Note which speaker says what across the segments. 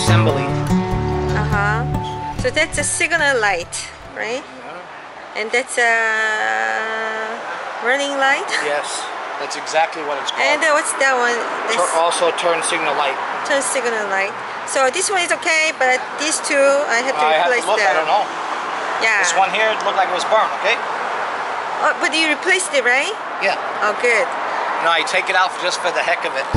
Speaker 1: assembly.
Speaker 2: So that's a signal light, right? And that's a running light?
Speaker 1: Yes, that's exactly what it's called.
Speaker 2: And what's that one?
Speaker 1: Also turn signal light.
Speaker 2: Turn signal light. So this one is okay, but these two I have to replace them.
Speaker 1: I don't know.
Speaker 2: Yeah.
Speaker 1: This one here looked like it was burned, okay?
Speaker 2: Oh, but you replaced it, right?
Speaker 1: Yeah.
Speaker 2: Oh, good.
Speaker 1: No, I take it out just for the heck of it.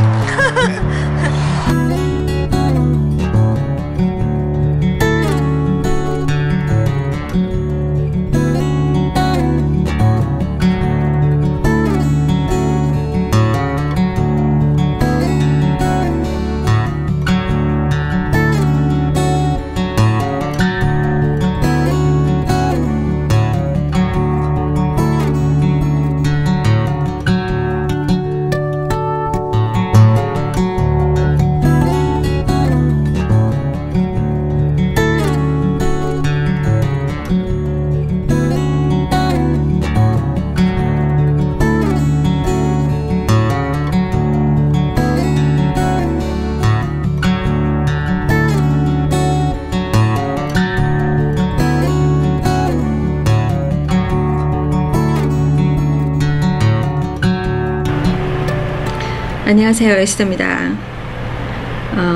Speaker 2: 안녕하세요, 에스더입니다.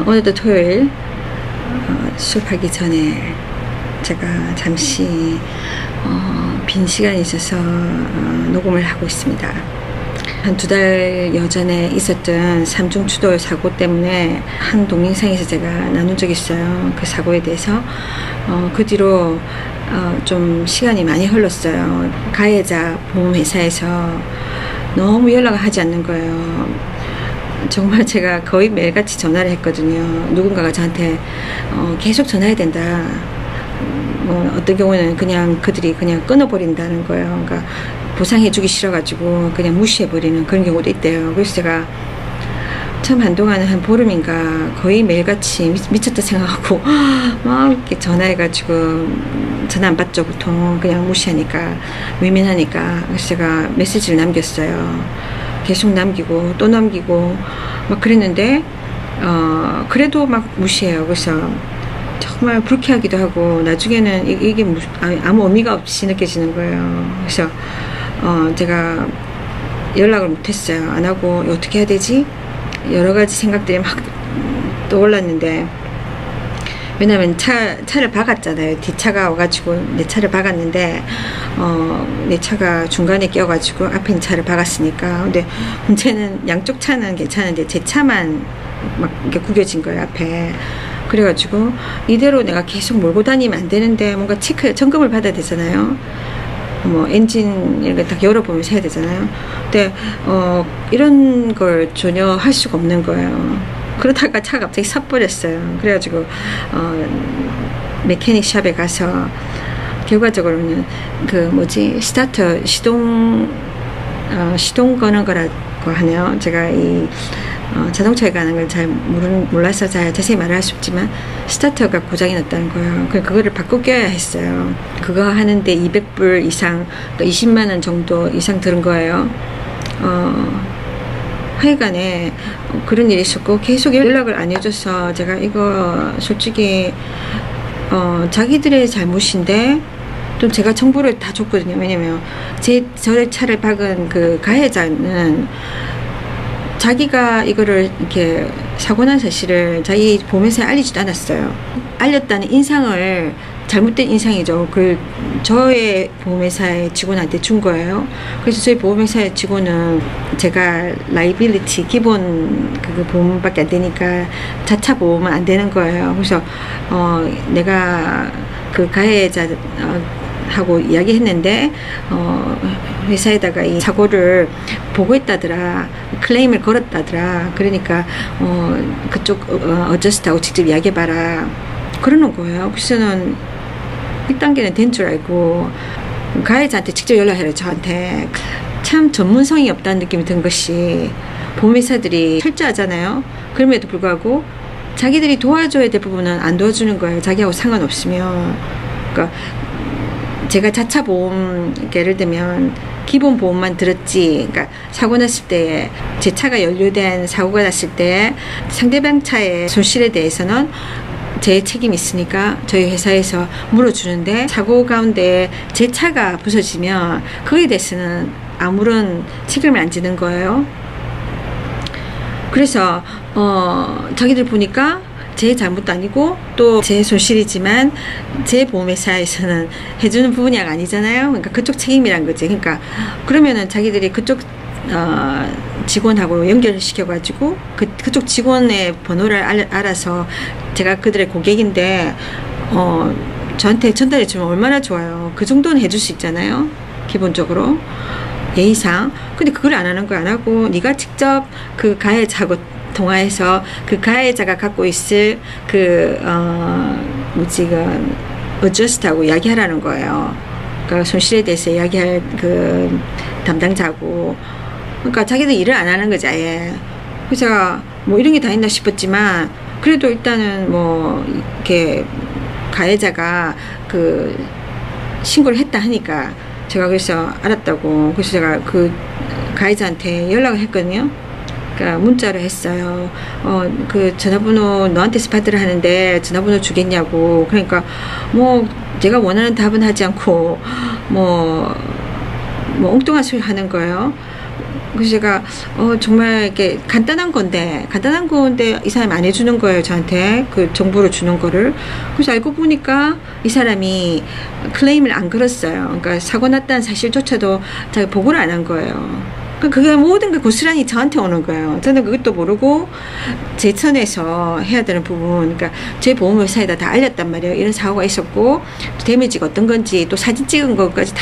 Speaker 2: 오늘도 토요일 수업하기 전에 제가 잠시 빈 시간이 있어서 녹음을 하고 있습니다. 한 2달 여전에 있었던 삼중추돌 사고 때문에 한 동영상에서 제가 나눈 적이 있어요. 그 사고에 대해서. 그 뒤로 좀 시간이 많이 흘렀어요. 가해자 보험회사에서 너무 연락을 하지 않는 거예요. 정말 제가 거의 매일같이 전화를 했거든요. 누군가가 저한테 계속 전화해야 된다. 어떤 경우는 그냥 그들이 그냥 끊어버린다는 거예요. 그러니까 보상해주기 싫어가지고 그냥 무시해버리는 그런 경우도 있대요. 그래서 제가 처음 한동안은 한 보름인가 거의 매일같이 미쳤다 생각하고 막 이렇게 전화해가지고 전화 안 받죠. 보통 그냥 무시하니까 외면하니까. 그래서 제가 메시지를 남겼어요. 계속 남기고 또 남기고 막 그랬는데 그래도 막 무시해요. 그래서 정말 불쾌하기도 하고 나중에는 이게 아무 의미가 없이 느껴지는 거예요. 그래서 제가 연락을 못했어요. 안 하고 어떻게 해야 되지? 여러 가지 생각들이 막 떠올랐는데, 왜냐면 차를 박았잖아요. 뒷차가 와가지고 내 차를 박았는데 내 차가 중간에 끼어가지고 앞에 있는 차를 박았으니까. 근데 문제는 양쪽 차는 괜찮은데 제 차만 막 이렇게 구겨진 거예요, 앞에. 그래가지고 이대로 내가 계속 몰고 다니면 안 되는데 뭔가 점검을 받아야 되잖아요. 뭐 엔진 이렇게 딱 열어보면서 해야 되잖아요. 근데 이런 걸 전혀 할 수가 없는 거예요. 그러다가 차가 갑자기 섰버렸어요. 그래가지고 메케닉 샵에 가서 결과적으로는 그 스타터 시동 거는 거라고 하네요. 제가 이 자동차에 관한 걸 잘 몰라서 잘 자세히 말을 할 수 없지만 스타터가 고장이 났다는 거예요. 그거를 바꿔 껴야 했어요. 그거 하는데 200불 이상, 그러니까 20만 원 정도 이상 들은 거예요. 하여간에 그런 일이 있었고 계속 연락을 안 해줘서 제가 이거 솔직히 자기들의 잘못인데 또 제가 정보를 다 줬거든요. 왜냐면 저의 차를 박은 그 가해자는 자기가 이거를 이렇게 사고 난 사실을 자기 보험회사에 알리지도 않았어요. 알렸다는 인상을, 잘못된 인상이죠. 저의 보험회사의 직원한테 준 거예요. 그래서 저희 보험회사의 직원은 제가 라이빌리티 기본 그 보험밖에 안 되니까 자차 보험은 안 되는 거예요. 그래서 내가 그 가해자 하고 이야기했는데 회사에다가 이 사고를 보고했다더라, 클레임을 걸었다더라. 그러니까 그쪽 어저스트하고 직접 이야기해봐라 그러는 거예요. 그래서는 1단계는 된 줄 알고 가해자한테 직접 연락해요. 저한테. 참 전문성이 없다는 느낌이 든 것이, 보험회사들이 철저하잖아요. 그럼에도 불구하고 자기들이 도와줘야 될 부분은 안 도와주는 거예요. 자기하고 상관없으면. 그러니까 제가 자차 보험, 예를 들면 기본 보험만 들었지, 그러니까 사고 났을 때, 제 차가 연루된 사고가 났을 때 상대방 차의 손실에 대해서는 제 책임이 있으니까 저희 회사에서 물어주는데 사고 가운데 제 차가 부서지면 그에 대해서는 아무런 책임을 안 지는 거예요. 그래서 자기들 보니까 제 잘못도 아니고 또 제 손실이지만 제 보험회사에서는 해주는 부분이 아니잖아요. 그러니까 그쪽 책임이란 거지. 그러니까 그러면은 자기들이 그쪽 직원하고 연결을 시켜가지고 그쪽 직원의 번호를 알아서 제가 그들의 고객인데 저한테 전달해 주면 얼마나 좋아요. 그 정도는 해줄 수 있잖아요. 기본적으로 예의상. 근데 그걸 안 하는 거야. 안 하고 네가 직접 그 가해자하고 통화해서 그 가해자가 갖고 있을 어저스트하고 이야기하라는 거예요. 그러니까 손실에 대해서 이야기할 그 담당자고. 그러니까 자기들 일을 안 하는 거지 아예. 그래서 제가 뭐 이런 게 다 있나 싶었지만 그래도 일단은 뭐 이렇게 가해자가 그 신고를 했다 하니까 제가 그래서 알았다고. 그래서 제가 그 가해자한테 연락을 했거든요. 그러니까 문자를 했어요. 그 전화번호 너한테서 받으라 하는데 전화번호 주겠냐고. 그러니까 뭐 제가 원하는 답은 하지 않고 뭐 엉뚱한 소리 하는 거예요. 그래서 제가 정말 이렇게 간단한 건데 이 사람이 안 해주는 거예요. 저한테 그 정보를 주는 거를. 그래서 알고 보니까 이 사람이 클레임을 안 걸었어요. 그러니까 사고 났다는 사실조차도 자기 보고를 안 한 거예요. 그게 모든 게 고스란히 저한테 오는 거예요. 저는 그것도 모르고 제 선에서 해야 되는 부분, 그러니까 제 보험회사에다 다 알렸단 말이에요. 이런 사고가 있었고 데미지가 어떤 건지 또 사진 찍은 것까지 다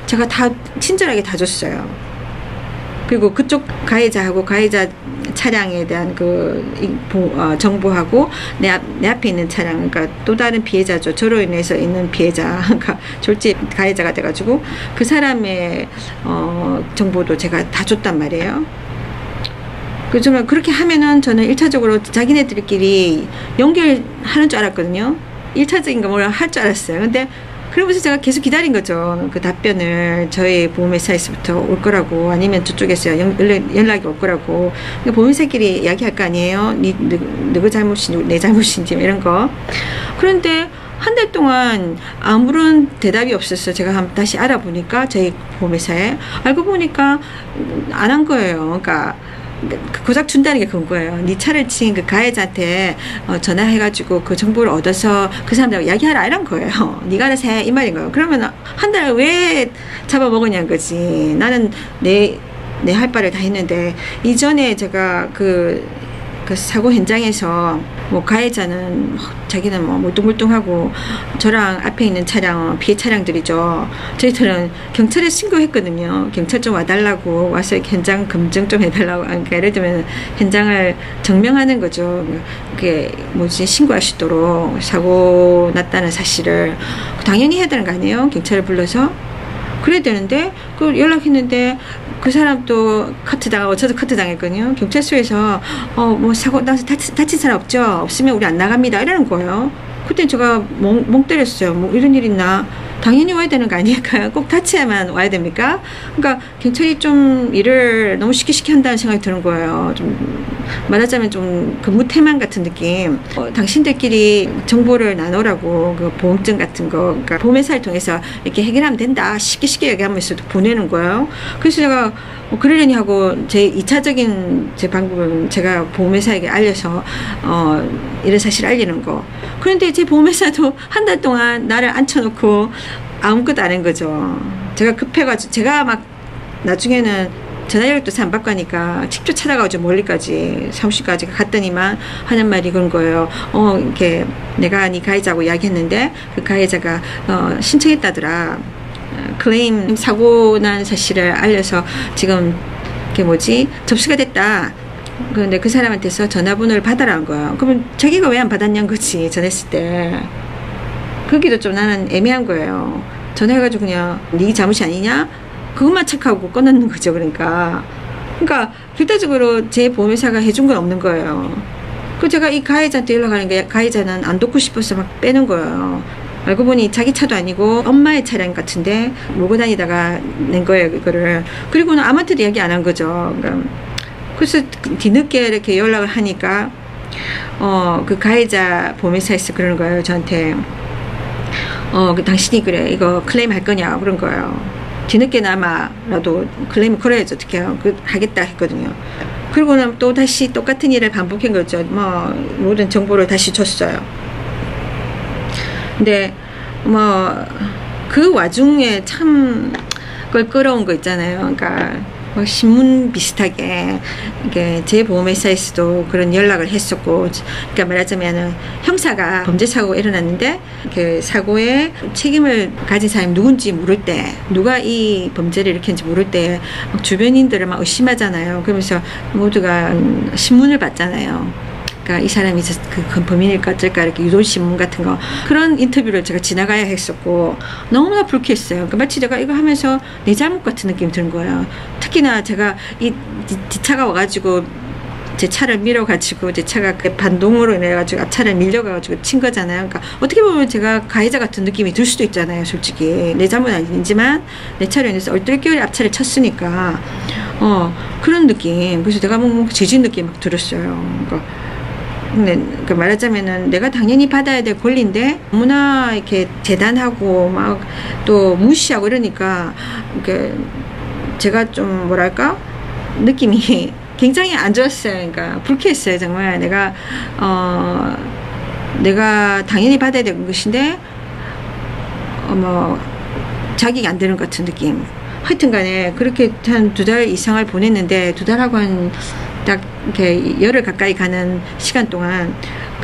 Speaker 2: 제가 다 친절하게 다 줬어요. 그리고 그쪽 가해자하고 가해자 차량에 대한 정보하고 내 앞에 있는 차량, 그러니까 또 다른 피해자죠. 저로 인해서 있는 피해자, 그러니까 졸지 가해자가 돼가지고 그 사람의 정보도 제가 다 줬단 말이에요. 그래서 정말 그렇게 하면은 저는 1차적으로 자기네들끼리 연결하는 줄 알았거든요. 1차적인 거 뭐라 할 줄 알았어요. 근데 그러면서 제가 계속 기다린 거죠. 그 답변을 저희 보험회사에서부터 올 거라고, 아니면 저쪽에서 연락이 올 거라고. 그러니까 보험회사끼리 이야기할 거 아니에요. 누구 잘못인지 내 잘못인지 이런 거. 그런데 한 달 동안 아무런 대답이 없었어요. 제가 다시 알아보니까 저희 보험회사에 알고 보니까 안 한 거예요. 그러니까 고작 준다는 게 그건 거예요. 네 차를 친 그 가해자한테 전화해가지고 그 정보를 얻어서 그 사람들하고 이야기하라 이런 거예요. 네가 알아서 해 이 말인 거예요. 그러면 한 달 왜 잡아먹었냐는 거지. 나는 내 할 바를 다 했는데, 이전에 제가 그 사고 현장에서 뭐 가해자는 자기는 뭐 멀뚱멀뚱하고 저랑 앞에 있는 차량 피해 차량들이죠. 저희들은 경찰에 신고했거든요. 경찰 좀 와달라고, 와서 현장 검증 좀 해달라고. 그러니까 예를 들면 현장을 증명하는 거죠. 그게 신고할 수 있도록 사고 났다는 사실을 당연히 해야 되는 거 아니에요? 경찰을 불러서. 그래야 되는데 그 연락했는데 그 사람도 커트 당하고 저도 커트 당했거든요. 경찰서에서 뭐 사고 나서 다친 사람 없죠? 없으면 우리 안 나갑니다 이러는 거예요. 그때 제가 멍 때렸어요. 뭐 이런 일 있나? 당연히 와야 되는 거 아닐까요? 꼭 다쳐야만 와야 됩니까? 그러니까 경찰이 좀 일을 너무 쉽게 한다는 생각이 드는 거예요. 좀 말하자면 좀 근무 태만 같은 느낌. 당신들끼리 정보를 나누라고, 그 보험증 같은 거, 그러니까 보험회사를 통해서 이렇게 해결하면 된다. 쉽게 얘기하면서 보내는 거예요. 그래서 제가 그러려니 하고 제 2차적인 제 방법은 제가 보험회사에게 알려서 이런 사실을 알리는 거. 그런데 제 보험회사도 한 달 동안 나를 앉혀놓고 아무것도 안 한 거죠. 제가 급해가지고 제가 막 나중에는 전화 연락도 잘 안 받고 하니까 직접 찾아가지고 멀리까지 사무실까지 갔더니만 하는 말이 그런 거예요. 이렇게 내가 네 가해자하고 이야기했는데 그 가해자가 신청했다더라. 클레임 사고 난 사실을 알려서 지금 접수가 됐다. 그런데 그 사람한테서 전화번호를 받아라는 거야. 그러면 자기가 왜 안 받았냐는 거지. 전했을 때. 거기도 좀 나는 애매한 거예요. 전화해가지고 그냥 네 잘못이 아니냐? 그것만 체크하고 꺼놓는 거죠. 그러니까 결과적으로 제 보험회사가 해준 건 없는 거예요. 그 제가 이 가해자한테 연락하는 게 가해자는 안 돕고 싶어서 막 빼는 거예요. 알고 보니 자기 차도 아니고 엄마의 차량 같은데 몰고 다니다가 낸 거예요, 이거를. 그리고는 아무한테도 이야기 안 한 거죠. 그래서 뒤늦게 이렇게 연락을 하니까 그 가해자 보험회사에서 그러는 거예요. 저한테. 당신이 그래, 이거 클레임 할 거냐, 그런 거예요. 뒤늦게나마라도 클레임을 걸어야지, 어떡해요. 하겠다 했거든요. 그리고 나면 또 다시 똑같은 일을 반복한 거죠. 모든 정보를 다시 줬어요. 근데, 그 와중에 참, 끌어온 거 있잖아요. 그러니까, 신문 비슷하게 이게 제 보험회사에서도 그런 연락을 했었고, 그러니까 말하자면 형사가 범죄 사고가 일어났는데 그 사고에 책임을 가진 사람이 누군지 모를 때, 누가 이 범죄를 일으켰는지 모를 때 주변인들을 막 의심하잖아요. 그러면서 모두가 신문을 봤잖아요. 이 사람이 그 범인일까 어쩔까 이렇게 유도신문 같은 거, 그런 인터뷰를 제가 지나가야 했었고 너무나 불쾌했어요. 그러니까 마치 제가 이거 하면서 내 잘못 같은 느낌이 드는 거예요. 특히나 제가 이 뒷차가 와가지고 제 차를 밀어가지고, 제 차가 그 반동으로 인해가지고 앞차를 밀려가지고 친 거잖아요. 그러니까 어떻게 보면 제가 가해자 같은 느낌이 들 수도 있잖아요. 솔직히 내 잘못은 아니지만 내 차로 인해서 얼떨결에 앞차를 쳤으니까 그런 느낌. 그래서 내가 뭔가 지진 느낌이 막 들었어요. 그러니까 말하자면은 내가 당연히 받아야 될 권리인데 너무나 이렇게 재단하고 막 또 무시하고 이러니까 제가 좀 뭐랄까 느낌이 굉장히 안 좋았어요. 그러니까 불쾌했어요. 정말 내가 당연히 받아야 될 것인데 자격이 안 되는 것 같은 느낌. 하여튼간에 그렇게 한 2달 이상을 보냈는데, 2달하고 한 딱 이렇게 열흘 가까이 가는 시간 동안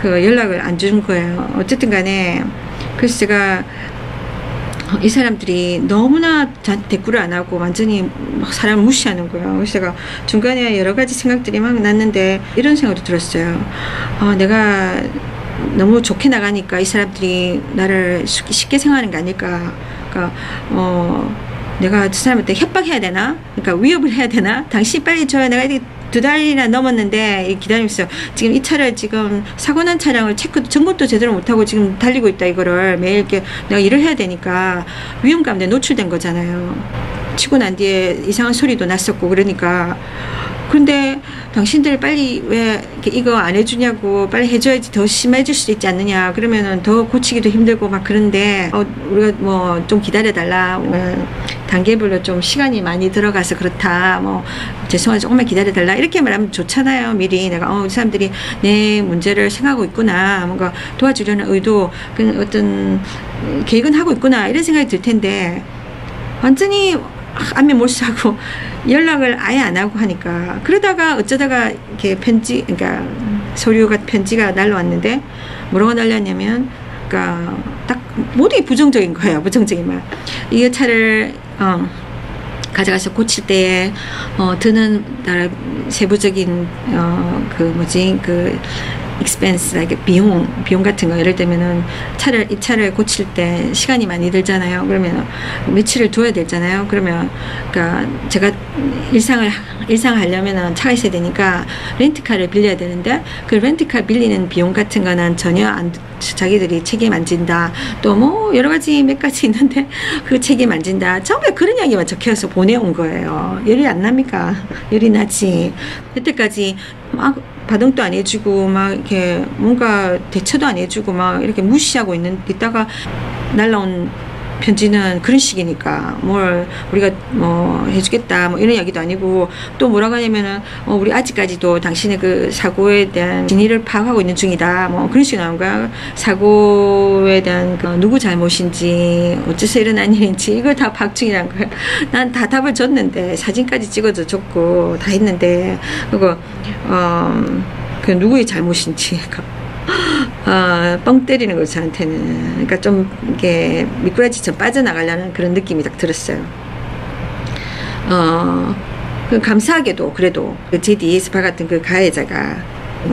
Speaker 2: 그 연락을 안 준 거예요. 어쨌든 간에 그래서 제가 이 사람들이 너무나 대꾸를 안 하고 완전히 막 사람을 무시하는 거예요. 그래서 제가 중간에 여러 가지 생각들이 막 났는데 이런 생각도 들었어요. 내가 너무 좋게 나가니까 이 사람들이 나를 쉽게 생각하는 게 아닐까. 그러니까 내가 저 사람한테 협박해야 되나? 그러니까 위협을 해야 되나? 당신이 빨리 줘야, 내가 2달이나 넘었는데 기다리면서 지금 이 차를 지금 사고 난 차량을 점검도 제대로 못하고 지금 달리고 있다. 이거를 매일 이렇게 내가 일을 해야 되니까 위험감에 노출된 거잖아요. 치고 난 뒤에 이상한 소리도 났었고 그러니까. 근데 당신들 빨리 왜 이거 안 해주냐고, 빨리 해줘야지 더 심해질 수도 있지 않느냐, 그러면은 더 고치기도 힘들고 막 그런데 우리가 좀 기다려달라, 단계별로 좀 시간이 많이 들어가서 그렇다, 죄송하지 조금만 기다려달라 이렇게 말하면 좋잖아요. 미리 내가 이 사람들이 내 문제를 생각하고 있구나, 뭔가 도와주려는 의도, 어떤 계획은 하고 있구나 이런 생각이 들 텐데 완전히 안면 몰수하고 연락을 아예 안 하고 하니까, 그러다가 어쩌다가 이렇게 그러니까 편지가 날라왔는데 뭐라고 날렸냐면, 그러니까 딱 모든 게 부정적인 거예요. 부정적인 말. 이 차를 가져가서 고칠 때에 드는 세부적인 expense, 비용 같은 거, 예를 들면은 이 차를 고칠 때 시간이 많이 들잖아요. 그러면 며칠을 둬야 되잖아요. 그러면 그러니까 제가 일상을 하려면은 차가 있어야 되니까 렌트카를 빌려야 되는데, 그 렌트카 빌리는 비용 같은 거는 전혀 자기들이 책임 안 진다. 또 여러 가지 몇 가지 있는데 그 책임 안 진다. 전부 그런 이야기만 적혀서 보내온 거예요. 열이 안 납니까? 열이 나지. 여태까지 막 반응도 안 해주고 막 이렇게 뭔가 대처도 안 해주고 막 이렇게 무시하고 있다가 날라온 편지는 그런 식이니까 뭘 우리가 해주겠다 이런 이야기도 아니고, 또 뭐라고 하냐면은 우리 아직까지도 당신의 그 사고에 대한 진위를 파악하고 있는 중이다, 그런 식으로 나온 거야. 사고에 대한 누구 잘못인지, 어째서 일어난 일인지 이걸 다 파악 중이라는 거야. 난 다 답을 줬는데, 사진까지 찍어서 줬고 다 했는데, 그리고 그 누구의 잘못인지 뻥 때리는 거 저한테는. 그러니까 좀 이게 미꾸라지처럼 빠져나가려는 그런 느낌이 딱 들었어요. 감사하게도 그래도 제 뒤에서 같은 그 가해자가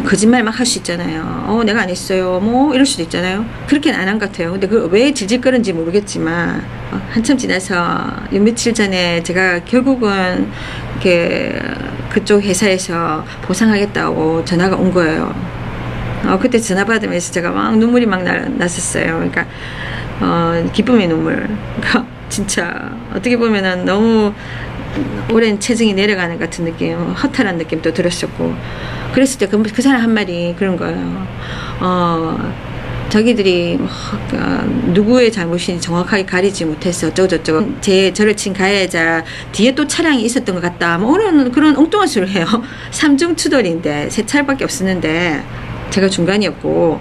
Speaker 2: 거짓말 막 할 수 있잖아요. 내가 안 했어요. 이럴 수도 있잖아요. 그렇게는 안 한 것 같아요. 근데 왜 질질 끄는지 모르겠지만, 한참 지나서 며칠 전에 제가 결국은 그쪽 회사에서 보상하겠다고 전화가 온 거예요. 그때 전화 받으면서 제가 막 눈물이 막 났었어요. 그러니까 기쁨의 눈물. 그러니까 진짜 어떻게 보면은 너무 오랜 체증이 내려가는 같은 느낌, 허탈한 느낌도 들었었고, 그랬을 때 그 사람 한 말이 그런 거예요. 자기들이 누구의 잘못인지 정확하게 가리지 못해서 어쩌고저쩌고 저를 친 가해자 뒤에 또 차량이 있었던 것 같다, 뭐 그런 엉뚱한 소리를 해요. 삼중 추돌인데 세 차밖에 없었는데 제가 중간이었고,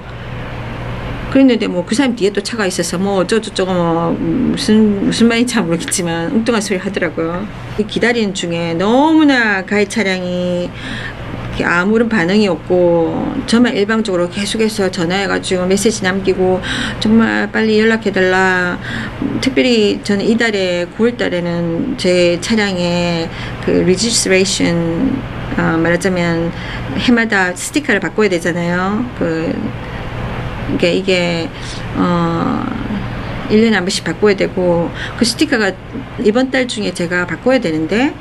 Speaker 2: 그랬는데 뭐 그 사람 뒤에 또 차가 있어서 뭐 어쩌고저쩌고 뭐 무슨 말인지 잘 모르겠지만 엉뚱한 소리 하더라고요. 기다리는 중에 너무나 가해 차량이 아무런 반응이 없고, 저만 일방적으로 계속해서 전화해가지고 메시지 남기고 정말 빨리 연락해달라. 특별히 저는 이달에 9월달에는 제 차량에 그 registration 말하자면 해마다 스티커를 바꿔야 되잖아요. 그러니까 이게 1년에 한 번씩 바꿔야 되고, 그 스티커가 이번 달 중에 제가 바꿔야 되는데,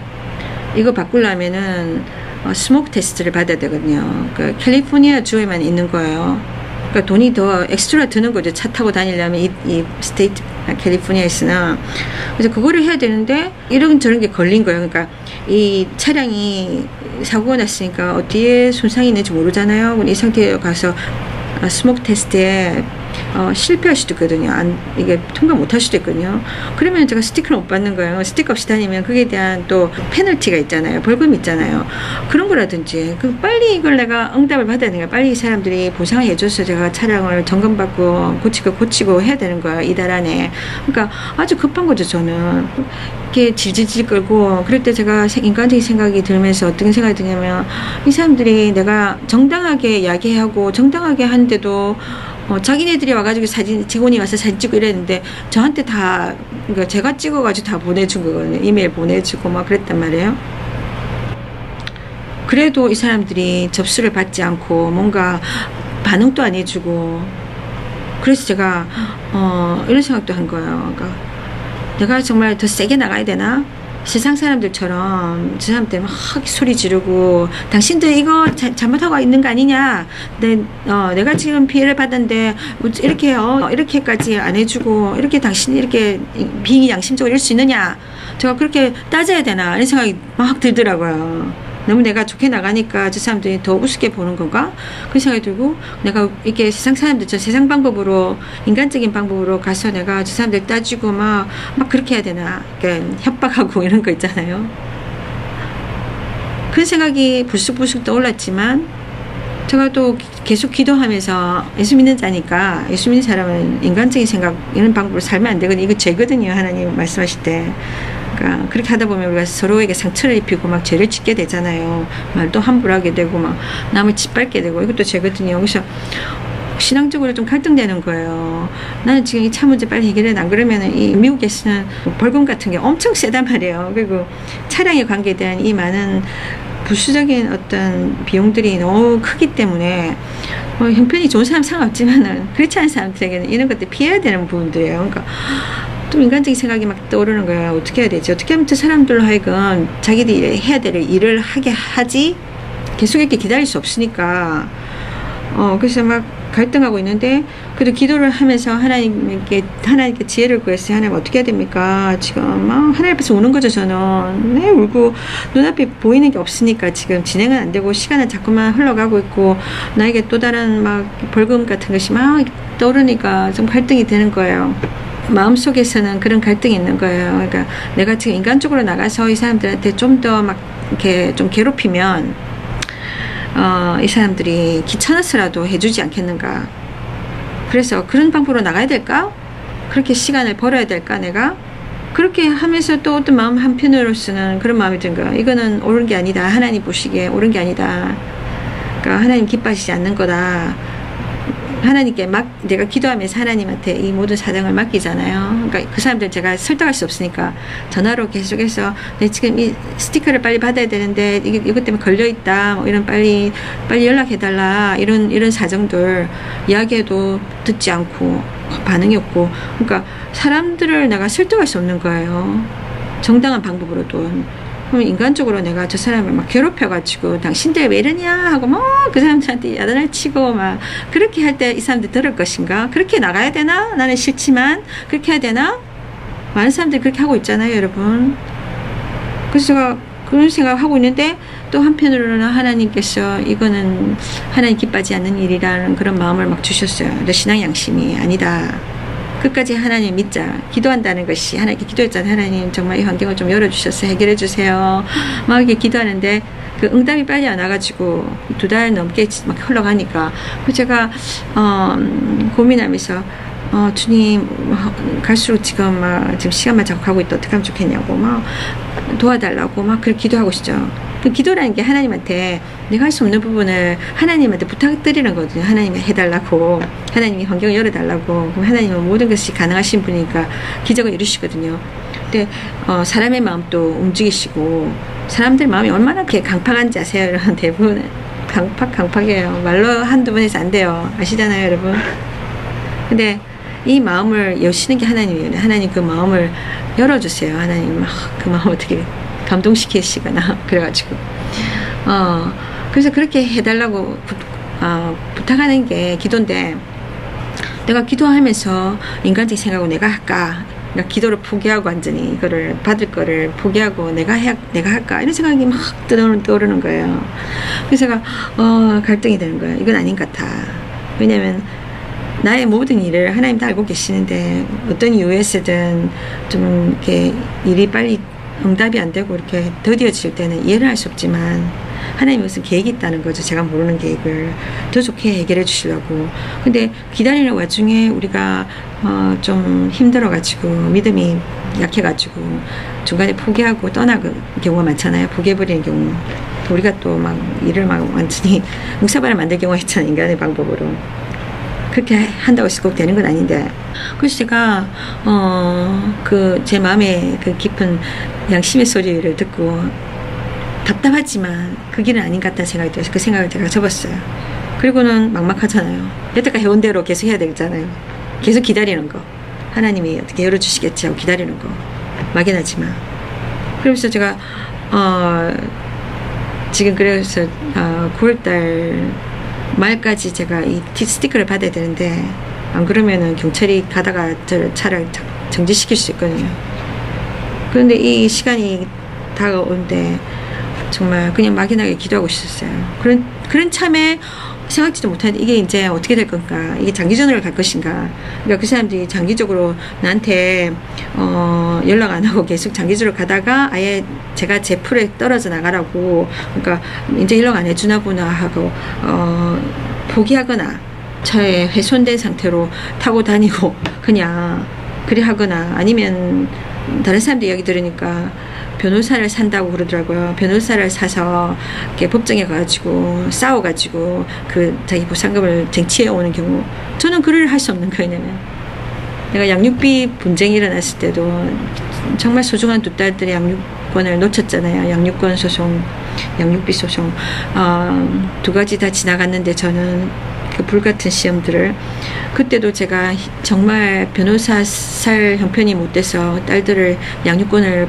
Speaker 2: 이거 바꾸려면은 스모크 테스트를 받아야 되거든요. 그 캘리포니아 주에만 있는 거예요. 그러니까 돈이 더 엑스트라 드는 거죠. 차 타고 다니려면 이 스테이트 캘리포니아에서는. 그래서 그거를 해야 되는데 이런 저런 게 걸린 거예요. 그러니까 이 차량이 사고가 났으니까 어디에 손상이 있는지 모르잖아요. 이 상태에 가서 스모크 테스트에 실패할 수도 있거든요. 이게 통과 못 할 수도 있거든요. 그러면 제가 스티커를 못 받는 거예요. 스티커 없이 다니면 그에 대한 또 페널티가 있잖아요. 벌금 있잖아요. 그런 거라든지 빨리 이걸 내가 응답을 받아야 되는 거야. 빨리 이 사람들이 보상을 해줘서 제가 차량을 점검받고 고치고 해야 되는 거야, 이달 안에. 그러니까 아주 급한 거죠. 저는 이렇게 질질질 끌고, 그럴 때 제가 인간적인 생각이 들면서 어떤 생각이 드냐면, 이 사람들이 내가 정당하게 이야기하고 정당하게 하는데도 자기네들이 와가지고 직원이 와서 사진 찍고 이랬는데 저한테 다, 그러니까 제가 찍어가지고 다 보내준 거거든요. 이메일 보내주고 막 그랬단 말이에요. 그래도 이 사람들이 접수를 받지 않고 뭔가 반응도 안 해주고, 그래서 제가 이런 생각도 한 거예요. 그러니까 내가 정말 더 세게 나가야 되나? 세상 사람들처럼 저 사람들 막 소리 지르고 당신들 이거 잘못하고 있는 거 아니냐, 내가 지금 피해를 받았는데 이렇게 이렇게까지 안 해주고 이렇게 당신이 이렇게 비양심적으로 이럴 수 있느냐, 제가 그렇게 따져야 되나 이런 생각이 막 들더라고요. 너무 내가 좋게 나가니까 저 사람들이 더 우습게 보는 건가? 그런 생각이 들고, 내가 이렇게 세상 사람들, 세상 방법으로, 인간적인 방법으로 가서 내가 저 사람들 따지고 막 그렇게 해야 되나? 그러니까 협박하고 이런 거 있잖아요. 그런 생각이 불쑥불쑥 떠올랐지만, 제가 또 계속 기도하면서, 예수 믿는 자니까, 예수 믿는 사람은 인간적인 생각, 이런 방법으로 살면 안 되거든요. 이거 죄거든요. 하나님 말씀하실 때. 그러니까 그렇게 하다 보면 우리가 서로에게 상처를 입히고 막 죄를 짓게 되잖아요. 말도 함부로 하게 되고 막 남을 짓밟게 되고, 이것도 죄거든요. 그래서 신앙적으로 좀 갈등되는 거예요. 나는 지금 이 차 문제 빨리 해결해. 안 그러면은 이 미국에서는 벌금 같은 게 엄청 세단 말이에요. 그리고 차량의 관계에 대한 이 많은 부수적인 어떤 비용들이 너무 크기 때문에 형편이 좋은 사람 상관없지만은 그렇지 않은 사람들에게는 이런 것들 피해야 되는 부분들이에요. 그러니까 좀 인간적인 생각이 막 떠오르는 거예요. 어떻게 해야 되지? 어떻게 하면 저 사람들로 하여금 자기들이 해야 될 일을 하게 하지? 계속 이렇게 기다릴 수 없으니까. 그래서 막 갈등하고 있는데, 그래도 기도를 하면서 하나님께 지혜를 구했어요. 하나님 어떻게 해야 됩니까? 지금 막 하나님 앞에서 우는 거죠. 저는 네, 울고 눈앞에 보이는 게 없으니까 지금 진행은 안 되고 시간은 자꾸만 흘러가고 있고, 나에게 또 다른 막 벌금 같은 것이 막 떠오르니까 좀 갈등이 되는 거예요. 마음속에서는 그런 갈등이 있는 거예요. 그러니까 내가 지금 인간적으로 나가서 이 사람들한테 좀 더 막 이렇게 좀 괴롭히면 이 사람들이 귀찮아서라도 해주지 않겠는가. 그래서 그런 방법으로 나가야 될까? 그렇게 시간을 벌어야 될까 내가? 그렇게 하면서 또 어떤 마음 한편으로서는 그런 마음이 든 거야. 이거는 옳은 게 아니다. 하나님 보시기에 옳은 게 아니다. 그러니까 하나님 기뻐하시지 않는 거다. 하나님께 내가 기도하면서 하나님한테 이 모든 사정을 맡기잖아요. 그러니까 그 사람들 제가 설득할 수 없으니까 전화로 계속해서 지금 이 스티커를 빨리 받아야 되는데 이것 때문에 걸려있다. 뭐 이런 빨리 연락해달라. 이런 사정들 이야기해도 듣지 않고 반응이 없고. 그러니까 사람들을 내가 설득할 수 없는 거예요. 정당한 방법으로도. 그럼 인간적으로 내가 저 사람을 막 괴롭혀가지고 당신들 왜 이러냐 하고 뭐 그 사람들한테 야단을 치고 막 그렇게 할 때 이 사람들 들을 것인가? 그렇게 나가야 되나? 나는 싫지만 그렇게 해야 되나? 많은 사람들이 그렇게 하고 있잖아요, 여러분. 그래서 제가 그런 생각하고 있는데 또 한편으로는 하나님께서 이거는 하나님 기뻐하지 않는 일이라는 그런 마음을 막 주셨어요. 너 신앙 양심이 아니다. 끝까지 하나님 믿자. 기도한다는 것이 하나님께 기도했잖아요. 하나님 정말 이 환경을 좀 열어주셔서 해결해 주세요. 막 이렇게 기도하는데 그 응답이 빨리 안 와가지고 2달 넘게 막 흘러가니까 그 제가 고민하면서 주님 갈수록 지금 시간만 자꾸 가고 있다. 어떻게 하면 좋겠냐고 막 도와달라고 막 그렇게 기도하고 있죠. 그 기도라는 게 하나님한테 내가 할 수 없는 부분을 하나님한테 부탁드리는 거거든요. 하나님이 해달라고, 하나님이 환경을 열어달라고. 그럼 하나님은 모든 것이 가능하신 분이니까 기적을 이루시거든요. 근데 사람의 마음도 움직이시고 사람들 마음이 얼마나 이렇게 강팍한지 아세요? 이런 대부분 강팍이에요. 말로 한두 번 해서 안 돼요. 아시잖아요, 여러분. 근데 이 마음을 여시는 게 하나님이에요. 하나님 그 마음을 열어주세요. 하나님 그 마음 어떻게 감동시키시거나 그래가지고 그래서 그렇게 해달라고 부탁하는 게 기도인데 내가 기도하면서 인간적인 생각으로 내가 할까? 내가 기도를 포기하고 완전히 이거를 받을 거를 포기하고 내가 할까? 이런 생각이 막 떠오르는 거예요. 그래서 제가 갈등이 되는 거예요. 이건 아닌 것 같아. 왜냐면 나의 모든 일을 하나님 다 알고 계시는데 어떤 이유에서든 좀 이렇게 일이 빨리 응답이 안 되고 이렇게 더디어질 때는 이해를 할 수 없지만 하나님이 무슨 계획이 있다는 거죠. 제가 모르는 계획을 더 좋게 해결해 주시려고. 근데 기다리는 와중에 우리가 좀 힘들어가지고 믿음이 약해가지고 중간에 포기하고 떠나는 경우가 많잖아요. 포기해버리는 경우. 우리가 또 막 일을 막 완전히 묵사발을 만들 경우가 있잖아요. 인간의 방법으로. 그렇게 한다고 해서 꼭 되는 건 아닌데. 그래서 제가 제 마음에 그 깊은 양심의 소리를 듣고 답답하지만 그 길은 아닌 것 같다는 생각이 들어서 그 생각을 제가 접었어요. 그리고는 막막하잖아요. 여태까지 해온 대로 계속 해야 되잖아요. 계속 기다리는 거. 하나님이 어떻게 열어주시겠지 하고 기다리는 거. 막연하지만. 그러면서 제가 지금 그래서 9월달 말까지 제가 이 스티커를 받아야 되는데 안 그러면은 경찰이 가다가 저 차를 정지시킬 수 있거든요. 그런데 이 시간이 다가오는데 정말 그냥 막연하게 기도하고 있었어요. 그런 참에 생각지도 못하는데 이게 이제 어떻게 될 건가, 이게 장기전으로 갈 것인가. 그러니까 그 사람들이 장기적으로 나한테 연락 안 하고 계속 장기적으로 가다가 아예 제가 제 풀에 떨어져 나가라고, 그러니까 이제 연락 안 해주나 보나 하고 포기하거나 차에 훼손된 상태로 타고 다니고 그냥 그래 하거나, 아니면 다른 사람들 이야기 들으니까 변호사를 산다고 그러더라고요. 변호사를 사서 이렇게 법정에 가가지고 싸워가지고 그 자기 보상금을 쟁취해 오는 경우. 저는 그를 할 수 없는 거예요. 왜냐면 내가 양육비 분쟁이 일어났을 때도 정말 소중한 두 딸들의 양육권을 놓쳤잖아요. 양육권 소송, 양육비 소송 두 가지 다 지나갔는데 저는 그 불같은 시험들을, 그때도 제가 정말 변호사 살 형편이 못 돼서 딸들을 양육권을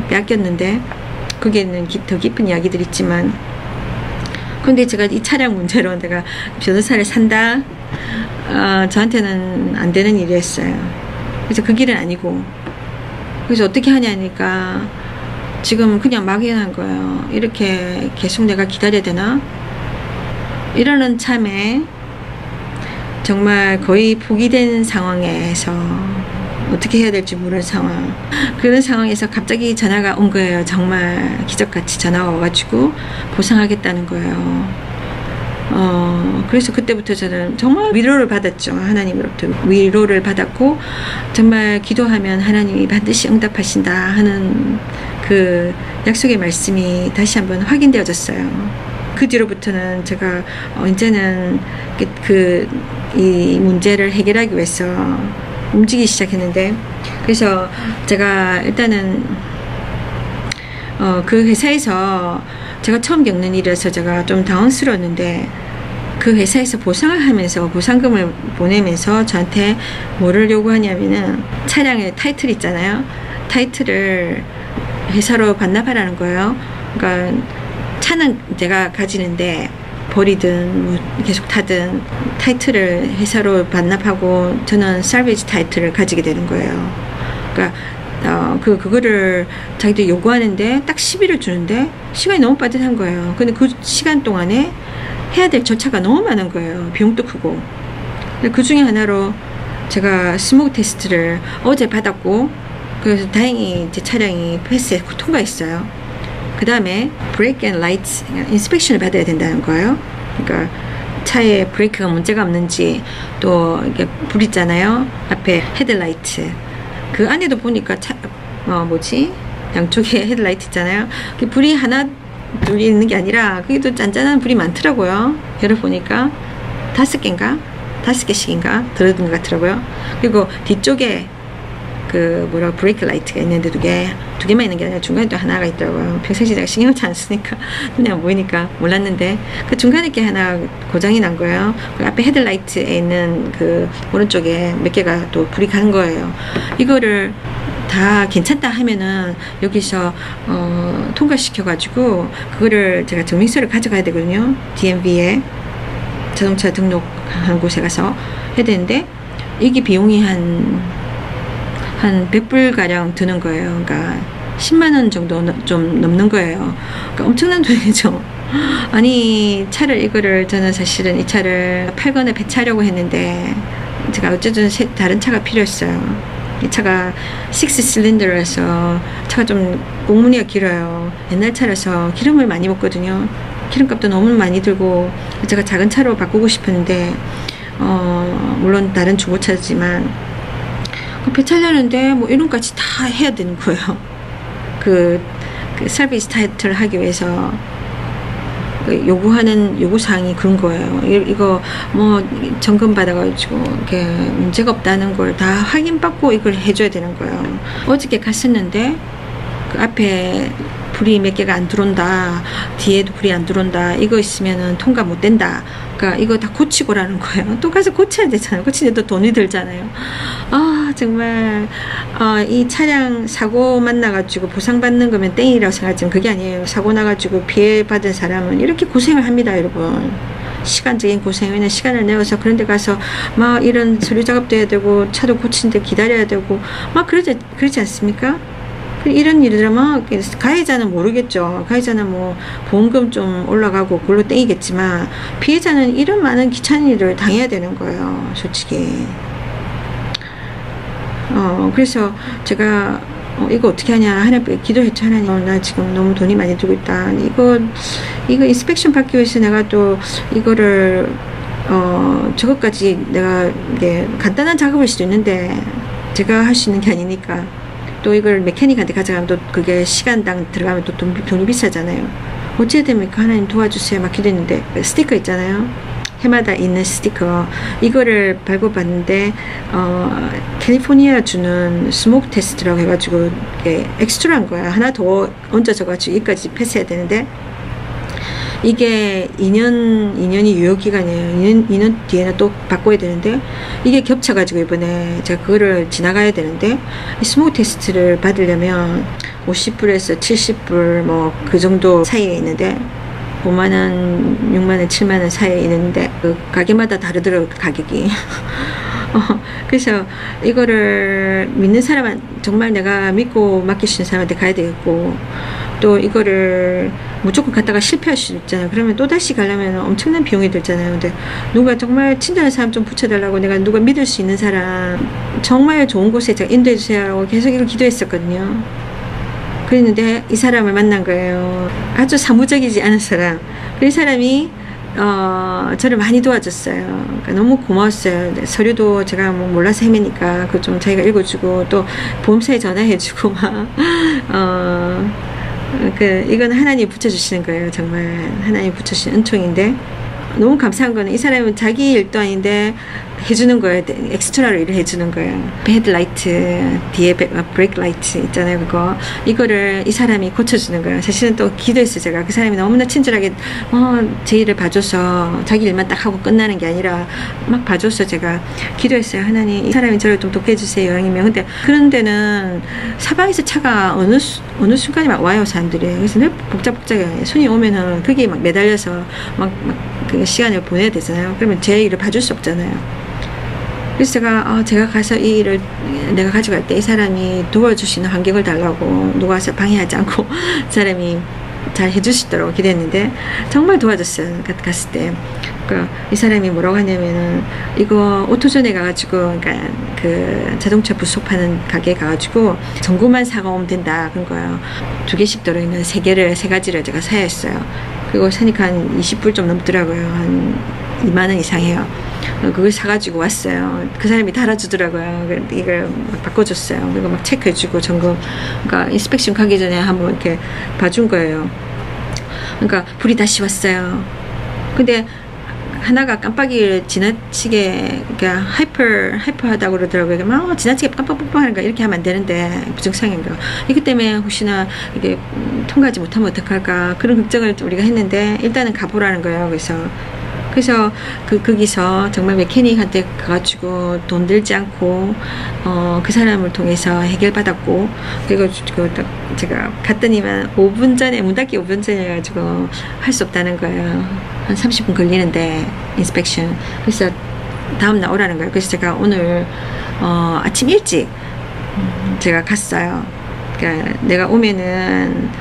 Speaker 2: 빼앗겼는데, 거기에는 더 깊은 이야기들이 있지만, 근데 제가 이 차량 문제로 내가 변호사를 산다, 저한테는 안 되는 일이었어요. 그래서 그 길은 아니고, 그래서 어떻게 하냐니까 지금 그냥 막연한 거예요. 이렇게 계속 내가 기다려야 되나? 이러는 참에 정말 거의 포기된 상황에서 어떻게 해야 될지 모르는 상황, 그런 상황에서 갑자기 전화가 온 거예요. 정말 기적같이 전화가 와가지고 보상하겠다는 거예요. 그래서 그때부터 저는 정말 위로를 받았죠. 하나님으로부터 위로를 받았고, 정말 기도하면 하나님이 반드시 응답하신다 하는 그 약속의 말씀이 다시 한번 확인되어졌어요. 그 뒤로부터는 제가 이제는 이 문제를 해결하기 위해서 움직이기 시작했는데, 그래서 제가 일단은 그 회사에서 제가 처음 겪는 일이라서 제가 좀 당황스러웠는데, 그 회사에서 보상을 하면서 보상금을 보내면서 저한테 뭐를 요구하냐면은 차량의 타이틀 있잖아요. 타이틀을 회사로 반납하라는 거예요. 그러니까 차는 내가 가지는데 버리든 뭐 계속 타든 타이틀을 회사로 반납하고 저는 살베이지 타이틀을 가지게 되는 거예요. 그러니까 그거를 자기들 요구하는데 딱 10일을 주는데 시간이 너무 빠듯한 거예요. 근데 그 시간 동안에 해야 될 절차가 너무 많은 거예요. 비용도 크고. 그 중에 하나로 제가 스모그 테스트를 어제 받았고, 그래서 다행히 제 차량이 패스했고 통과했어요. 그 다음에 브레이크 앤 라이트 인스펙션을 받아야 된다는 거예요. 그러니까 차에 브레이크가 문제가 없는지, 또 이게 불 있잖아요. 앞에 헤드라이트. 그 안에도 보니까 양쪽에 헤드라이트 있잖아요. 그 불이 하나 둘이 있는 게 아니라 그게 또 짠짠한 불이 많더라고요. 열어보니까 5개인가? 5개씩인가 들어든 것 같더라고요. 그리고 뒤쪽에 브레이크 라이트가 있는데 두 개만 있는 게 아니라 중간에 또 하나가 있더라고요. 평상시에 내가 신경을 잘 안 쓰니까 눈에 안 보이니까 몰랐는데 그 중간에 게 하나 고장이 난 거예요. 그 앞에 헤드라이트에 있는 그 오른쪽에 몇 개가 또 불이 간 거예요. 이거를 다 괜찮다 하면은 여기서 통과시켜 가지고 그거를 제가 증명서를 가져가야 되거든요. DMV에 자동차 등록한 곳에 가서 해야 되는데 이게 비용이 한 100불 가량 드는 거예요. 그러니까 10만원 정도 좀 넘는 거예요. 그러니까 엄청난 돈이죠. 아니 저는 사실은 이 차를 팔거나 배차하려고 했는데 제가 어쨌든 다른 차가 필요했어요. 이 차가 6실린더라서 차가 좀 공무니가 길어요. 옛날 차라서 기름을 많이 먹거든요. 기름값도 너무 많이 들고 제가 작은 차로 바꾸고 싶은데 물론 다른 중고차지만 배차려는데 뭐 이런까지 다 해야 되는 거예요. 그 서비스 타이틀 하기 위해서 요구하는 요구사항이 그런 거예요. 이거 뭐 점검 받아가지고 이렇게 문제가 없다는 걸 다 확인받고 이걸 해줘야 되는 거예요. 어저께 갔었는데 그 앞에 불이 몇 개가 안 들어온다, 뒤에도 불이 안 들어온다, 이거 있으면은 통과 못 된다. 그러니까 이거 다 고치고라는 거예요. 또 가서 고쳐야 되잖아요. 고치는데 또 돈이 들잖아요. 정말 이 차량 사고 만나가지고 보상받는 거면 땡이라고 생각하지만 그게 아니에요. 사고 나가지고 피해 받은 사람은 이렇게 고생을 합니다, 여러분. 시간적인 고생에는 시간을 내어서 그런 데 가서 막 이런 서류 작업도 해야 되고 차도 고치는데 기다려야 되고 막 그러지 않습니까? 이런 일들은 막 가해자는 모르겠죠. 가해자는 뭐 보험금 좀 올라가고 그걸로 땡이겠지만 피해자는 이런 많은 귀찮은 일을 당해야 되는 거예요, 솔직히. 그래서 제가 이거 어떻게 하냐, 하나님께 기도했죠. 하나님, 나 지금 너무 돈이 많이 들고 있다. 이거 인스펙션 받기 위해서 내가 또 이거를 저것까지 내가 이게 간단한 작업일 수도 있는데 제가 할 수 있는 게 아니니까. 또 이걸 메케닉한테 가져가면 또 그게 시간당 들어가면 또 돈이 비싸잖아요. 어찌해야 됩니까? 하나님 도와주세요. 막 기도했는데 스티커 있잖아요. 해마다 있는 스티커, 이거를 발급받는데 캘리포니아 주는 스모크 테스트라고 해가지고 이게 엑스트라인 거야. 하나 더 얹어져가지고 여기까지 패스해야 되는데 이게 2년이 유효기간이에요. 2년 뒤에는 또 바꿔야 되는데 이게 겹쳐가지고 이번에 제가 그거를 지나가야 되는데 이 스모크 테스트를 받으려면 50불에서 70불 뭐 그 정도 사이에 있는데 5만원, 6만원, 7만원 사이에 있는데 그 가게마다 다르더라고요, 그 가격이. 그래서 이거를 믿는 사람은 정말 내가 믿고 맡길 수 있는 사람한테 가야 되겠고, 또 이거를 무조건 갔다가 실패할 수 있잖아요. 그러면 또다시 가려면 엄청난 비용이 들잖아요. 근데 누가 정말 친절한 사람 좀 붙여달라고, 내가 누가 믿을 수 있는 사람 정말 좋은 곳에 제가 인도해 주세요라고 계속 이걸 기도했었거든요. 그랬는데 이 사람을 만난 거예요. 아주 사무적이지 않은 사람. 그 사람이 저를 많이 도와줬어요. 그러니까 너무 고마웠어요. 서류도 제가 뭐 몰라서 헤매니까 그거 좀 자기가 읽어주고, 또 보험사에 전화해주고 막 이건 하나님이 붙여주시는 거예요. 정말 하나님이 붙여주신 은총인데, 너무 감사한 거는 이 사람은 자기 일도 아닌데 해주는 거예요. 엑스트라로 일을 해주는 거예요. 헤드라이트 뒤에 브레이크 라이트 있잖아요. 이거를 이 사람이 고쳐주는 거예요. 사실은 또 기도했어요. 제가 그 사람이 너무나 친절하게 제 일을 봐줘서, 자기 일만 딱 하고 끝나는 게 아니라 막 봐줘서 제가 기도했어요. 하나님, 이 사람이 저를 좀 돕게 해주세요, 여왕이면. 근데 그런 데는 사방에서 차가 어느 순간에 막 와요, 사람들이. 그래서 늘 복잡해요. 손이 오면은 그게 막 매달려서 그 시간을 보내야 되잖아요. 그러면 제 일을 봐줄 수 없잖아요. 그래서 제가 가서 이 일을 내가 가져갈 때 이 사람이 도와줄 수 있는 환경을 달라고 누가 와서 방해하지 않고 사람이 잘 해줄 수 있도록 기대했는데 정말 도와줬어요. 갔을 때. 이 사람이 뭐라고 하냐면은 이거 오토존에 가가지고 그러니까 그 자동차 부속 파는 가게에 가가지고 전구만 사가오면 된다 그런 거예요. 2개씩 들어있는 3가지를 제가 사야 했어요. 그리고 사니까 한 20불 좀 넘더라고요. 한 2만원 이상 해요. 그걸 사가지고 왔어요. 그 사람이 달아주더라고요. 이걸 막 바꿔줬어요. 그리고 막 체크해주고 점검, 그러니까 인스펙션 가기 전에 한번 이렇게 봐준 거예요. 그러니까 불이 다시 왔어요. 근데 하나가 깜빡이를 지나치게 그러니까 하이퍼하다고 그러더라고요. 막 지나치게 깜빡깜빡하니까 이렇게 하면 안 되는데 부정상인가. 이것 때문에 혹시나 이게 통과하지 못하면 어떡할까 그런 걱정을 좀 우리가 했는데 일단은 가보라는 거예요. 그래서 거기서 정말 메케닉한테 가가지고 돈 들지 않고 그 사람을 통해서 해결받았고 그리고 딱 제가 갔더니만 5분 전에 문 닫기 5분 전에 해가지고 할 수 없다는 거예요. 한 30분 걸리는데 인스펙션. 그래서 다음날 오라는 거예요. 그래서 제가 오늘 아침 일찍 제가 갔어요. 그러니까 내가 오면은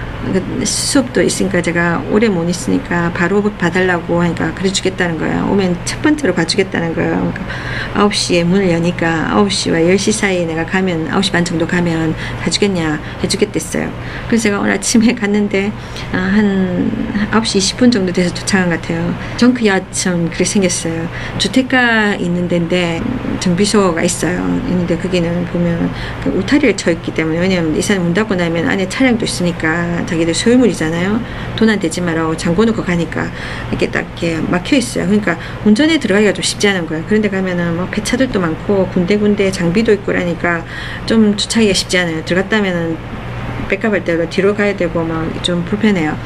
Speaker 2: 수업도 있으니까 제가 오래 못 있으니까 바로 봐달라고 하니까 그래 주겠다는 거예요. 오면 첫 번째로 봐주겠다는 거예요. 그러니까 9시에 문을 여니까 9시와 10시 사이에 내가 가면 9시 반 정도 가면 봐주겠냐 해주겠댔어요. 그래서 제가 오늘 아침에 갔는데 한 9시 20분 정도 돼서 도착한 것 같아요. 정크야처럼 그렇게 생겼어요. 주택가 있는 데인데 정비소가 있어요. 있는데 거기는 보면 울타리를 쳐 있기 때문에 왜냐면 이 사람 문 닫고 나면 안에 차량도 있으니까 자기들 소유물이잖아요. 돈 안 대지 말라고 잠궈 놓고 가니까 이렇게 딱 이렇게 막혀 있어요. 그러니까 운전에 들어가기가 좀 쉽지 않은 거예요. 그런데 가면은 뭐 폐차들도 많고 군데군데 장비도 있고 그러니까 좀 주차하기가 쉽지 않아요. 들어갔다면은 백업할 때로 뒤로 가야 되고 막 좀 불편해요.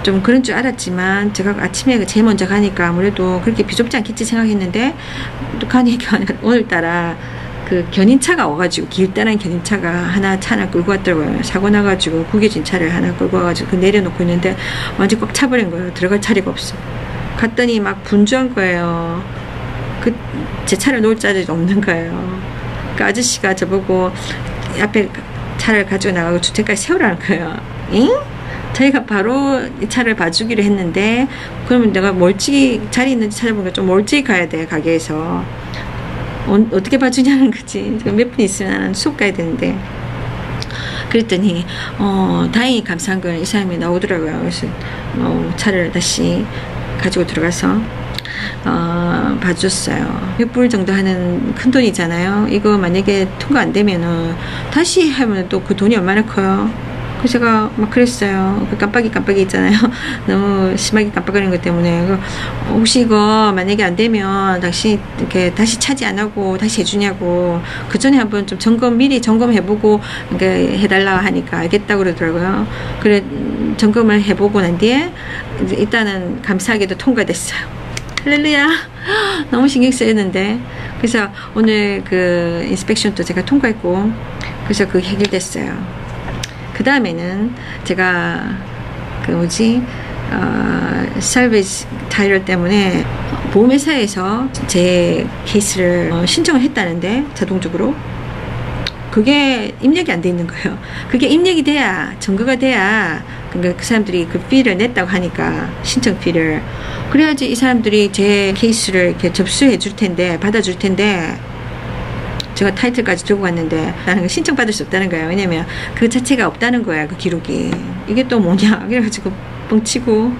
Speaker 2: 좀 그런 줄 알았지만 제가 아침에 제일 먼저 가니까 아무래도 그렇게 비좁지 않겠지 생각했는데 또 가니까 오늘따라 그 견인차가 와가지고 길다란 견인차가 차 하나 끌고 왔더라고요. 사고 나가지고 구겨진 차를 하나 끌고 와가지고 내려놓고 있는데 완전 꽉 차버린 거예요. 들어갈 자리가 없어. 갔더니 막 분주한 거예요. 제 차를 놓을 자리가 없는 거예요. 그 아저씨가 저보고 앞에 차를 가지고 나가고 주택까지 세우라는 거예요. 응? 저희가 바로 이 차를 봐주기로 했는데 그러면 내가 멀찍이 자리 있는지 찾아보니까 좀 멀찍이 가야 돼. 가게에서 어떻게 봐주냐는 거지. 몇 분 있으면 수업 가야 되는데. 그랬더니 다행히 감사한 건 이 사람이 나오더라고요. 그래서 차를 다시 가지고 들어가서 봐줬어요. 100불 정도 하는 큰 돈이잖아요. 이거 만약에 통과 안 되면은 다시 하면 또 그 돈이 얼마나 커요. 그래서 제가 막 그랬어요. 그 깜빡이 있잖아요. 너무 심하게 깜빡거리는 것 때문에 혹시 이거 만약에 안 되면 당신 이렇게 다시 차지 안 하고 다시 해주냐고 그 전에 한번 좀 미리 점검해보고 해달라 하니까 알겠다고 그러더라고요. 그래 점검을 해보고 난 뒤에 일단은 감사하게도 통과됐어요. 할렐루야. 너무 신경 쓰였는데 그래서 오늘 그 인스펙션도 제가 통과했고 그래서 그게 해결됐어요. 그 다음에는 제가 살베이지 타이럴 때문에 보험회사에서 제 케이스를 신청을 했다는데 자동적으로 그게 입력이 안 돼 있는 거예요. 그게 입력이 돼야 증거가 돼야 그 사람들이 그 피를 냈다고 하니까 신청 피를 그래야지 이 사람들이 제 케이스를 이렇게 접수해 줄 텐데 받아줄 텐데 제가 타이틀까지 들고 갔는데 나는 신청받을 수 없다는 거예요. 왜냐면 그 자체가 없다는 거야. 그 기록이. 이게 또 뭐냐 그래가지고 뻥치고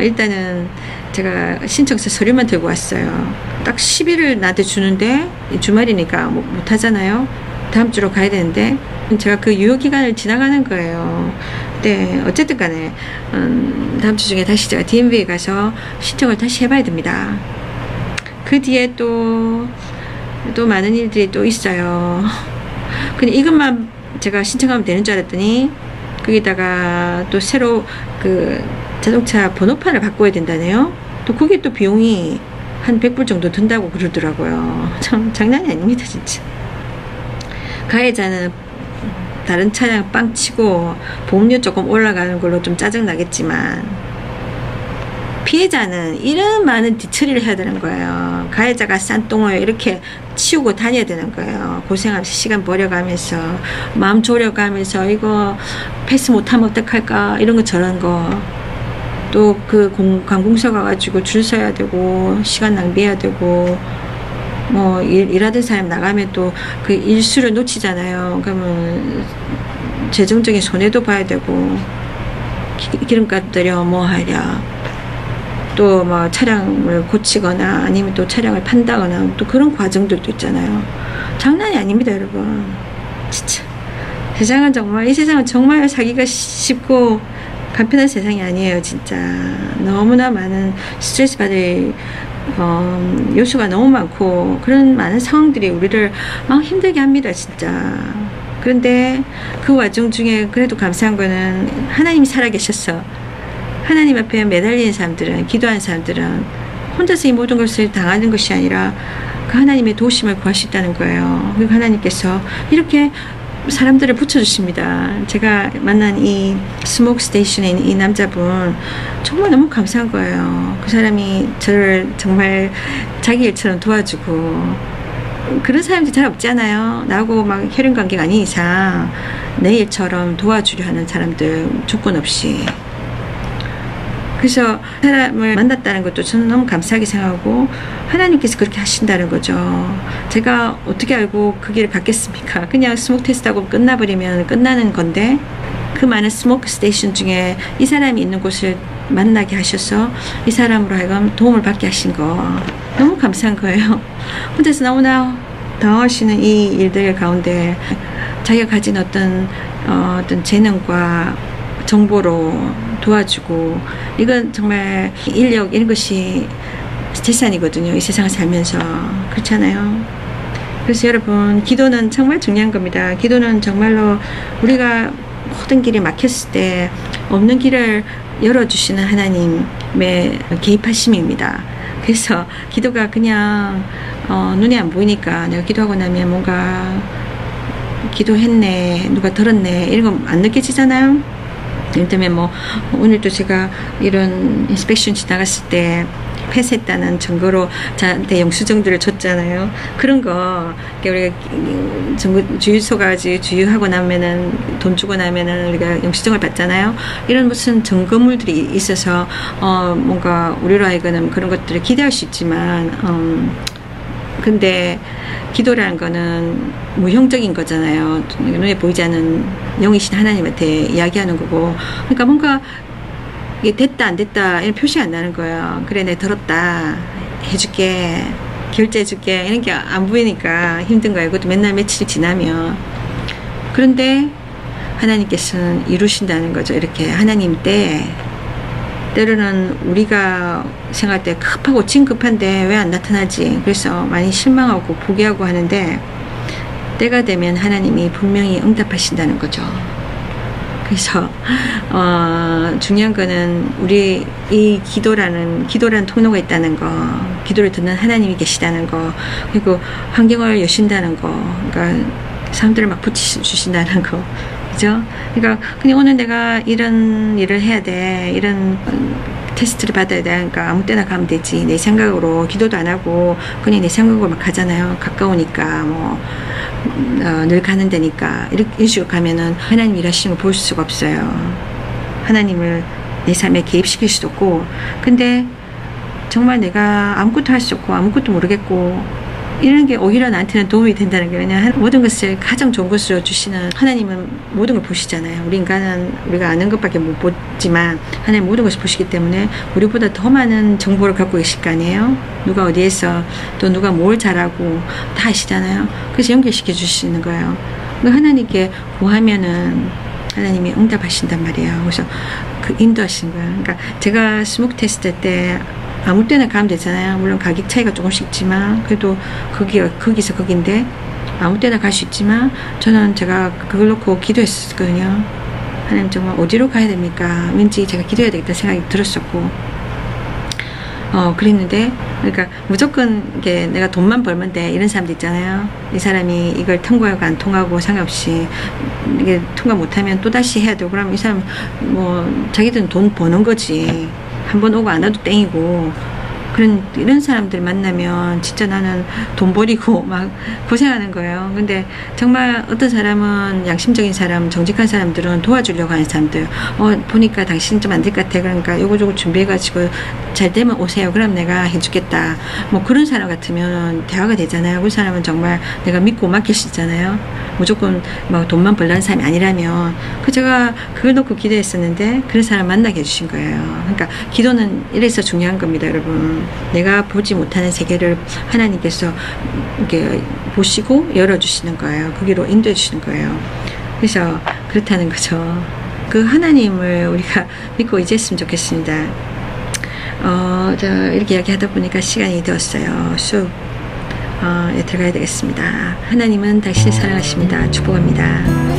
Speaker 2: 일단은 제가 신청서 서류만 들고 왔어요. 딱 10일을 나한테 주는데 주말이니까 못하잖아요. 다음 주로 가야 되는데 제가 그 유효기간을 지나가는 거예요. 네, 어쨌든 간에 다음 주 중에 다시 제가 DMV에 가서 신청을 다시 해봐야 됩니다. 그 뒤에 또 많은 일들이 또 있어요. 근데 이것만 제가 신청하면 되는 줄 알았더니 거기다가 또 새로 그 자동차 번호판을 바꿔야 된다네요. 또 그게 또 비용이 한 100불 정도 든다고 그러더라고요. 참 장난이 아닙니다 진짜. 가해자는 다른 차량 빵 치고 보험료 조금 올라가는 걸로 좀 짜증 나겠지만 피해자는 이런 많은 뒤처리를 해야 되는 거예요. 가해자가 싼 똥을 이렇게 치우고 다녀야 되는 거예요. 고생하면서 시간 버려가면서 마음 졸여가면서 이거 패스 못하면 어떡할까 이런 거 저런 거. 또 그 관공서 가가지고 줄 서야 되고 시간 낭비해야 되고 뭐 일하던 사람 나가면 또 그 일수를 놓치잖아요. 그러면 재정적인 손해도 봐야 되고 기름값 들여 뭐 하랴 또 뭐 차량을 고치거나 아니면 또 차량을 판다거나 또 그런 과정들도 있잖아요. 장난이 아닙니다 여러분. 진짜 세상은 정말 이 세상은 정말 살기가 쉽고 간편한 세상이 아니에요. 진짜 너무나 많은 스트레스 받을 요소가 너무 많고 그런 많은 상황들이 우리를 힘들게 합니다. 진짜. 그런데 그 와중 중에 그래도 감사한 거는 하나님이 살아계셔서 하나님 앞에 매달리는 사람들은 기도하는 사람들은 혼자서 이 모든 것을 당하는 것이 아니라 그 하나님의 도우심을 구할 수 있다는 거예요. 그리고 하나님께서 이렇게 사람들을 붙여주십니다. 제가 만난 이 스모크 스테이션에 있는 이 남자분 정말 너무 감사한 거예요. 그 사람이 저를 정말 자기 일처럼 도와주고 그런 사람들이 잘 없잖아요. 나하고 막 혈연 관계가 아닌 이상 내 일처럼 도와주려 하는 사람들 조건 없이. 그래서 사람을 만났다는 것도 저는 너무 감사하게 생각하고 하나님께서 그렇게 하신다는 거죠. 제가 어떻게 알고 그 길을 갔겠습니까? 그냥 스모크 테스트하고 끝나버리면 끝나는 건데 그 많은 스모크 스테이션 중에 이 사람이 있는 곳을 만나게 하셔서 이 사람으로 하여금 도움을 받게 하신 거 너무 감사한 거예요. 혼자서 너무나 당하시는 이 일들 가운데 자기가 가진 어떤 재능과 정보로 도와주고 이건 정말 인력 이런 것이 재산이거든요. 이 세상을 살면서. 그렇잖아요. 그래서 여러분 기도는 정말 중요한 겁니다. 기도는 정말로 우리가 모든 길이 막혔을 때 없는 길을 열어주시는 하나님의 개입하심입니다. 그래서 기도가 그냥 눈에 안 보이니까 내가 기도하고 나면 뭔가 기도했네 누가 들었네 이런 거 안 느껴지잖아요. 예를 들면 뭐 오늘도 제가 이런 인스펙션 지나갔을 때 패스했다는 증거로 저한테 영수증들을 줬잖아요. 그런 거 우리가 주유소 가지 주유하고 나면은 돈 주고 나면은 우리가 영수증을 받잖아요. 이런 무슨 증거물들이 있어서 뭔가 우리로 하여금 그런 것들을 기대할 수 있지만 근데 기도라는 거는 무형적인 거잖아요. 눈에 보이지 않는 영이신 하나님한테 이야기하는 거고. 그러니까 뭔가 이게 됐다 안 됐다 이런 표시가 안 나는 거예요. 그래 내가 들었다 해줄게 결제해줄게 이런 게 안 보이니까 힘든 거예요. 그것도 맨날 며칠이 지나면. 그런데 하나님께서는 이루신다는 거죠. 이렇게 하나님 때로는 우리가 생각할 때 급하고 진급한데 왜 안 나타나지? 그래서 많이 실망하고 포기하고 하는데 때가 되면 하나님이 분명히 응답하신다는 거죠. 그래서 중요한 거는 우리 이 기도라는 통로가 있다는 거, 기도를 듣는 하나님이 계시다는 거, 그리고 환경을 여신다는 거, 그러니까 사람들을 막 붙여주신다는 거. 그죠? 그러니까 그냥 오늘 내가 이런 일을 해야 돼, 이런 테스트를 받아야 돼. 그러니까 아무 때나 가면 되지. 내 생각으로 기도도 안 하고 그냥 내 생각으로 막 가잖아요. 가까우니까 뭐 늘 가는 데니까 이런 식으로 가면은 하나님 일하시는 걸 볼 수가 없어요. 하나님을 내 삶에 개입시킬 수도 없고. 근데 정말 내가 아무것도 할 수 없고 아무것도 모르겠고 이런 게 오히려 나한테는 도움이 된다는 거예요. 왜냐하면 모든 것을 가장 좋은 것으로 주시는 하나님은 모든 걸 보시잖아요. 우리 인간은 우리가 아는 것밖에 못 보지만 하나님 모든 것을 보시기 때문에 우리보다 더 많은 정보를 갖고 계실 거 아니에요. 누가 어디에서 또 누가 뭘 잘하고 다 아시잖아요. 그래서 연결시켜 주시는 거예요. 하나님께 구하면은 하나님이 응답하신단 말이에요. 그래서 그 인도하신 거예요. 그러니까 제가 스모크 테스트 때 아무 때나 가면 되잖아요. 물론 가격 차이가 조금씩 있지만 그래도 거기서 거긴데 아무 때나 갈 수 있지만 저는 제가 그걸 놓고 기도했었거든요. 하나님 정말 어디로 가야 됩니까? 왠지 제가 기도해야 되겠다 생각이 들었었고 그랬는데 그러니까 무조건 이게 내가 돈만 벌면 돼 이런 사람도 있잖아요. 이 사람이 이걸 통과하고 안 통하고 상관없이 이게 통과 못하면 또다시 해야 되고 그러면 이 사람 뭐 자기들은 돈 버는 거지 한번 오고 안 와도 땡이고, 이런 사람들 만나면 진짜 나는 돈 버리고 막 고생하는 거예요. 근데 정말 어떤 사람은 양심적인 사람, 정직한 사람들은 도와주려고 하는 사람들, 보니까 당신 좀 안 될 것 같아. 그러니까 요거 저거 준비해가지고 잘 되면 오세요. 그럼 내가 해주겠다. 뭐 그런 사람 같으면 대화가 되잖아요. 그 사람은 정말 내가 믿고 맡길 수 있잖아요. 무조건 뭐 돈만 벌라는 사람이 아니라면. 제가 그걸 놓고 기도했었는데 그런 사람 만나게 해주신 거예요. 그러니까 기도는 이래서 중요한 겁니다, 여러분. 내가 보지 못하는 세계를 하나님께서 이렇게 보시고 열어주시는 거예요. 거기로 인도해 주시는 거예요. 그래서 그렇다는 거죠. 그 하나님을 우리가 믿고 의지했으면 좋겠습니다. 이렇게 이야기하다 보니까 시간이 되었어요. 수업 들어가야 되겠습니다. 하나님은 당신을 사랑하십니다. 축복합니다.